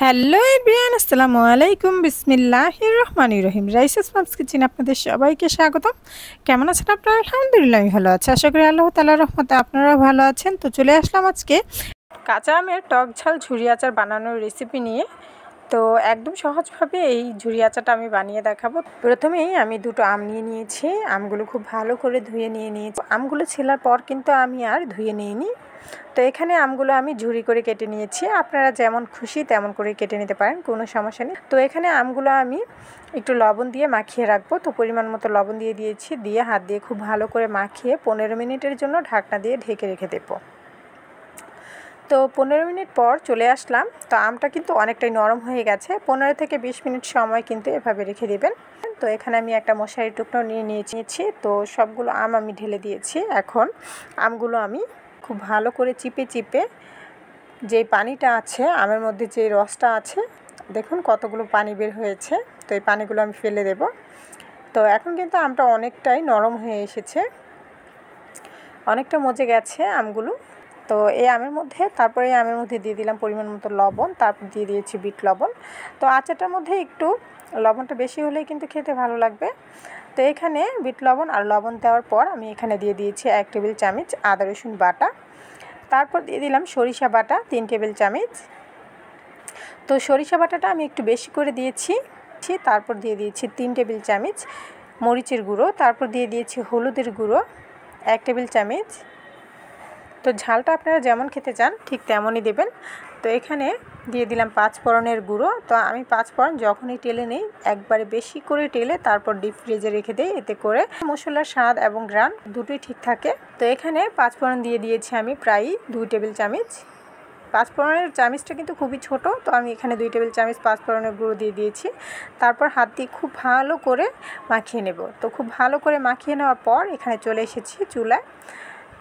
Hello everyone, আসসালামু আলাইকুম। বিসমিল্লাহির রহমানির রহিম। রাইসেস মামস কিচেনে আপনাদের সবাইকে স্বাগতম। কেমন আছেন আপনারা? আলহামদুলিল্লাহ আমি ভালো আছি। আশা করি আল্লাহ তাআলার রহমতে আপনারা ভালো আছেন। তো চলে আসলাম আজকে কাঁচা আমের টক ঝাল ঝুরি আচার বানানোর রেসিপি নিয়ে। তো একদম সহজভাবে এই ঝুরি আচারটা আমি বানিয়ে দেখাবো। প্রথমেই আমি দুটো আম নিয়ে নিয়েছি। আমগুলো খুব ভালো করে ধুয়ে নিয়েছি। আমগুলো ছেলার পর কিন্তু আমি আর ধুয়ে নিইনি। তো এখানে আমগুলো আমি ঝুরি করে কেটে নিয়েছি। আপনারা যেমন খুশি তেমন করে কেটে নিতে পারেন, কোনো সমস্যা নেই। তো এখানে আমগুলো আমি একটু লবণ দিয়ে মাখিয়ে রাখবো। তো পরিমাণ মতো লবণ দিয়ে দিয়েছি, দিয়ে হাত দিয়ে খুব ভালো করে মাখিয়ে 15 মিনিটের জন্য ঢাকনা দিয়ে ঢেকে রেখে দেবো। তো 15 মিনিট পর চলে আসলাম। তো আমটা কিন্তু অনেকটাই নরম হয়ে গেছে। 15 থেকে 20 মিনিট সময় কিন্তু এভাবে রেখে দেবেন। তো এখানে আমি একটা মশারির টুকরো নিয়ে নিয়েছি। তো সবগুলো আম আমি ঢেলে দিয়েছি। এখন আমগুলো আমি খুব ভালো করে চিপে যে পানিটা আছে আমের মধ্যে, যে রসটা আছে, দেখুন কতগুলো পানি বের হয়েছে। তো এই পানিগুলো আমি ফেলে দেব। তো এখন কিন্তু আমটা অনেকটাই নরম হয়ে এসেছে, অনেকটা মজে গেছে আমগুলো। তো এই আমের মধ্যে দিয়ে দিলাম পরিমাণ মতো লবণ, তারপর দিয়ে দিয়েছি বিট লবণ। তো আচারটার মধ্যে একটু লবণটা বেশি হলেই কিন্তু খেতে ভালো লাগবে। তো এখানে বিট লবণ আর লবণ দেওয়ার পর আমি এখানে দিয়ে দিয়েছি 1 টেবিল চামচ আদা রসুন বাটা। তারপর দিয়ে দিলাম সরিষা বাটা 3 টেবিল চামচ। তো সরিষা বাটাটা আমি একটু বেশি করে দিয়েছি। তারপর দিয়ে দিয়েছি 3 টেবিল চামচ মরিচের গুঁড়ো। তারপর দিয়ে দিয়েছি হলুদের গুঁড়ো 1 টেবিল চামচ। তো ঝালটা আপনারা যেমন খেতে চান ঠিক তেমনই দেবেন। তো এখানে দিয়ে দিলাম 5 ফোড়নের গুঁড়ো। তো আমি 5 ফোড়ন যখনই টেলে নেই, একবারে বেশি করে টেলে তারপর ডিপ ফ্রিজে রেখে দিই। এতে করে মশলার স্বাদ এবং ঘ্রাণ দুটোই ঠিক থাকে। তো এখানে 5 ফোড়ন দিয়ে দিয়েছি আমি প্রায় 2 টেবিল চামচ। 5 ফোড়নের চামচটা কিন্তু খুবই ছোট। তো আমি এখানে 2 টেবিল চামচ 5 ফোড়নের গুঁড়ো দিয়ে দিয়েছি। তারপর হাত দিয়ে খুব ভালো করে মাখিয়ে নেব। তো খুব ভালো করে মাখিয়ে নেওয়ার পর এখানে চলে এসেছি চুলায়।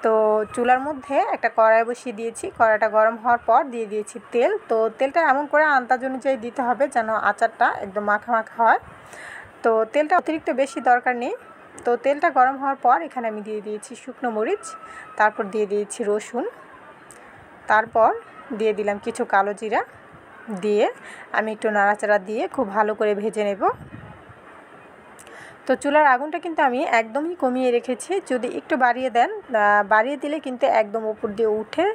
তো চুলার মধ্যে একটা কড়াই বসিয়ে দিয়েছি। কড়াইটা গরম হওয়ার পর দিয়ে দিয়েছি তেল। তো তেলটা এমন করে আন্দাজ অনুযায়ী দিতে হবে যেন আচারটা একদম মাখা মাখা হয়। তো তেলটা অতিরিক্ত বেশি দরকার নেই। তো তেলটা গরম হওয়ার পর এখানে আমি দিয়ে দিয়েছি শুকনো মরিচ, তারপর দিয়ে দিয়েছি রসুন, তারপর দিয়ে দিলাম কিছু কালো জিরা, দিয়ে আমি একটু নাড়াচাড়া দিয়ে খুব ভালো করে ভেজে নেব। তো চুলার আগুনটা কিন্তু আমি একদমই কমিয়ে রেখেছি। যদি একটু বাড়িয়ে দিলে কিন্তু একদম উপর দিয়ে উঠে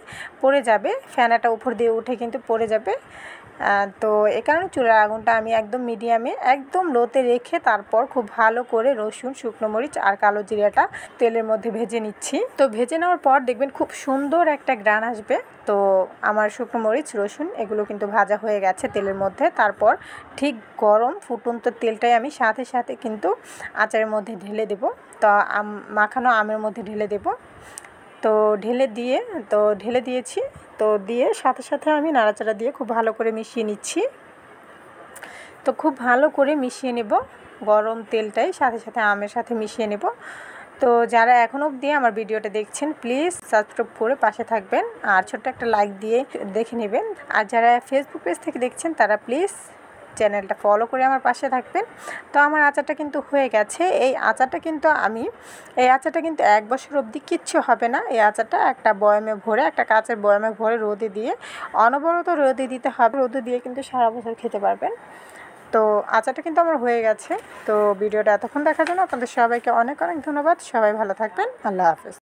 পড়ে যাবে, ফ্যানাটা উপর দিয়ে উঠে কিন্তু পড়ে যাবে। তো এ কারণে চুলার আগুনটা আমি একদম মিডিয়ামে, একদম লোতে রেখে তারপর খুব ভালো করে রসুন, শুকনো মরিচ আর কালো জিরাটা তেলের মধ্যে ভেজে নিচ্ছি। তো ভেজে নেওয়ার পর দেখবেন খুব সুন্দর একটা ঘ্রাণ আসবে। তো আমার শুকনো মরিচ, রসুন এগুলো কিন্তু ভাজা হয়ে গেছে তেলের মধ্যে। তারপর ঠিক গরম ফুটন্ত তেলটাই আমি সাথে সাথে কিন্তু আচারের মধ্যে ঢেলে দেব। তো মাখানো আমের মধ্যে ঢেলে দেব। তো ঢেলে দিয়েছি। তো দিয়ে সাথে সাথে আমি নাড়াচাড়া দিয়ে খুব ভালো করে মিশিয়ে নিচ্ছি। তো খুব ভালো করে মিশিয়ে নেব, গরম তেলটাই সাথে সাথে আমের সাথে মিশিয়ে নেব। তো যারা এখনও অবধি আমার ভিডিওটা দেখছেন প্লিজ সাবস্ক্রাইব করে পাশে থাকবেন আর ছোট্ট একটা লাইক দিয়ে দেখে নেবেন। আর যারা ফেসবুক পেজ থেকে দেখছেন তারা প্লিজ চ্যানেলটা ফলো করে আমার পাশে থাকবেন। তো আমার আচারটা কিন্তু হয়ে গেছে। এই আচারটা কিন্তু 1 বছর অবধি কিচ্ছু হবে না। এই আচারটা একটা বয়ামে ভরে, একটা কাঁচের বয়ামে ভরে রোদে দিয়ে অনবরত রোদে দিতে হবে। রোদে দিয়ে কিন্তু সারা বছর খেতে পারবেন। তো আচারটা কিন্তু আমার হয়ে গেছে। তো ভিডিওটা এতক্ষণ দেখার জন্য আপনাদের সবাইকে অনেক অনেক ধন্যবাদ। সবাই ভালো থাকবেন। আল্লাহ হাফেজ।